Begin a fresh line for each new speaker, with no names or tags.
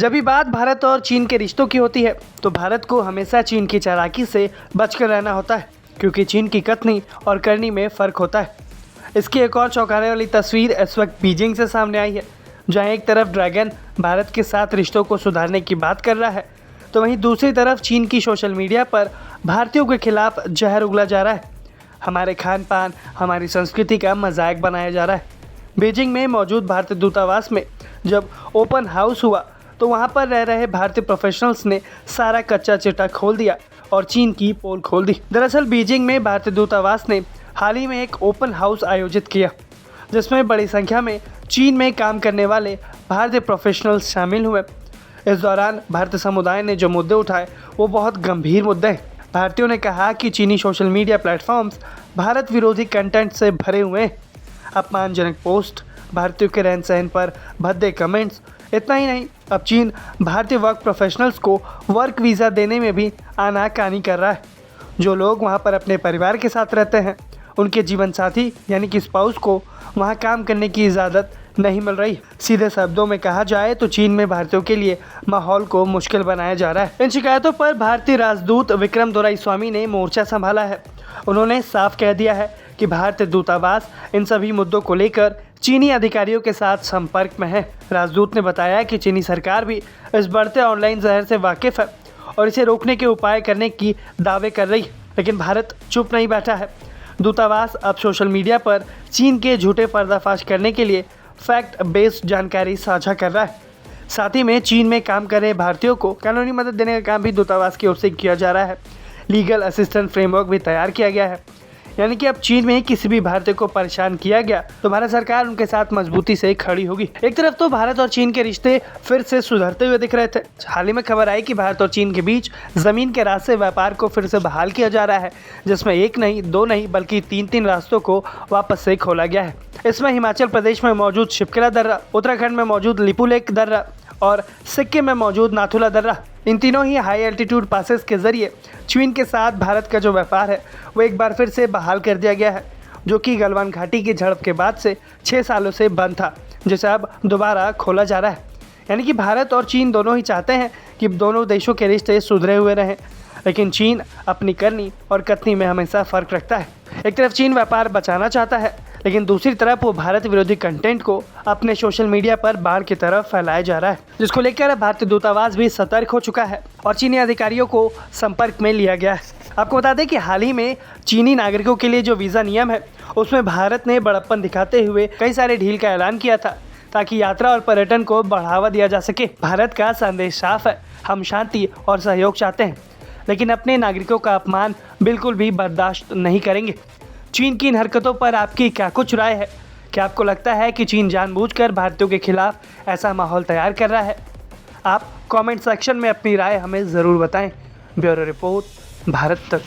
जब भी बात भारत और चीन के रिश्तों की होती है तो भारत को हमेशा चीन की चालाकी से बचकर रहना होता है, क्योंकि चीन की कथनी और करनी में फ़र्क होता है। इसकी एक और चौंकाने वाली तस्वीर इस वक्त बीजिंग से सामने आई है, जहां एक तरफ ड्रैगन भारत के साथ रिश्तों को सुधारने की बात कर रहा है, तो वहीं दूसरी तरफ चीन की सोशल मीडिया पर भारतीयों के खिलाफ जहर उगला जा रहा है। हमारे खान पान, हमारी संस्कृति का मजाक बनाया जा रहा है। बीजिंग में मौजूद भारतीय दूतावास में जब ओपन हाउस हुआ तो वहां पर रह रहे भारतीय प्रोफेशनल्स ने सारा कच्चा चिट्ठा खोल दिया और चीन की पोल खोल दी। दरअसल बीजिंग में भारतीय दूतावास ने हाल ही में एक ओपन हाउस आयोजित किया, जिसमें बड़ी संख्या में चीन में काम करने वाले भारतीय प्रोफेशनल्स शामिल हुए। इस दौरान भारतीय समुदाय ने जो मुद्दे उठाए वो बहुत गंभीर मुद्दे हैं। भारतीयों ने कहा कि चीनी सोशल मीडिया प्लेटफॉर्म्स भारत विरोधी कंटेंट से भरे हुए हैं। अपमानजनक पोस्ट, भारतीयों के रहन सहन पर भद्दे कमेंट्स, इतना ही नहीं, अब चीन भारतीय वर्क प्रोफेशनल्स को वर्क वीज़ा देने में भी आनाकानी कर रहा है। जो लोग वहां पर अपने परिवार के साथ रहते हैं, उनके जीवन साथी यानी कि स्पाउस को वहां काम करने की इजाज़त नहीं मिल रही। सीधे शब्दों में कहा जाए तो चीन में भारतीयों के लिए माहौल को मुश्किल बनाया जा रहा है। इन शिकायतों पर भारतीय राजदूत विक्रम दोराईस्वामी ने मोर्चा संभाला है। उन्होंने साफ कह दिया है कि भारतीय दूतावास इन सभी मुद्दों को लेकर चीनी अधिकारियों के साथ संपर्क में है। राजदूत ने बताया कि चीनी सरकार भी इस बढ़ते ऑनलाइन जहर से वाकिफ है और इसे रोकने के उपाय करने की दावे कर रही है, लेकिन भारत चुप नहीं बैठा है। दूतावास अब सोशल मीडिया पर चीन के झूठे पर्दाफाश करने के लिए फैक्ट बेस्ड जानकारी साझा कर रहा है। साथ ही में चीन में काम कर रहे भारतीयों को कानूनी मदद देने का काम भी दूतावास की ओर से किया जा रहा है। लीगल असिस्टेंट फ्रेमवर्क भी तैयार किया गया है, यानी कि अब चीन में किसी भी भारतीय को परेशान किया गया तो भारत सरकार उनके साथ मजबूती से खड़ी होगी। एक तरफ तो भारत और चीन के रिश्ते फिर से सुधरते हुए दिख रहे थे। हाल ही में खबर आई कि भारत और चीन के बीच जमीन के रास्ते व्यापार को फिर से बहाल किया जा रहा है, जिसमें एक नहीं, दो नहीं, बल्कि तीन रास्तों को वापस से खोला गया है। इसमें हिमाचल प्रदेश में मौजूद शिपकिला दर्रा, उत्तराखंड में मौजूद लिपुलेख दर्रा और सिक्किम में मौजूद नाथुला दर्रा, इन तीनों ही हाई एल्टीट्यूड पासेस के जरिए चीन के साथ भारत का जो व्यापार है वो एक बार फिर से बहाल कर दिया गया है, जो कि गलवान घाटी की झड़प के बाद से 6 सालों से बंद था, जिसे अब दोबारा खोला जा रहा है। यानी कि भारत और चीन दोनों ही चाहते हैं कि दोनों देशों के रिश्ते सुधरे हुए रहें, लेकिन चीन अपनी करनी और कथनी में हमेशा फ़र्क रखता है। एक तरफ चीन व्यापार बचाना चाहता है, लेकिन दूसरी तरफ वो भारत विरोधी कंटेंट को अपने सोशल मीडिया पर बाढ़ की तरफ फैलाया जा रहा है, जिसको लेकर भारतीय दूतावास भी सतर्क हो चुका है और चीनी अधिकारियों को संपर्क में लिया गया है। आपको बता दें कि हाल ही में चीनी नागरिकों के लिए जो वीज़ा नियम है उसमें भारत ने बड़प्पन दिखाते हुए कई सारे ढील का ऐलान किया था, ताकि यात्रा और पर्यटन को बढ़ावा दिया जा सके। भारत का संदेश साफ है, हम शांति और सहयोग चाहते हैं, लेकिन अपने नागरिकों का अपमान बिल्कुल भी बर्दाश्त नहीं करेंगे। चीन की इन हरकतों पर आपकी क्या कुछ राय है? क्या आपको लगता है कि चीन जानबूझकर भारतीयों के खिलाफ ऐसा माहौल तैयार कर रहा है? आप कमेंट सेक्शन में अपनी राय हमें ज़रूर बताएं। ब्यूरो रिपोर्ट, भारत तक।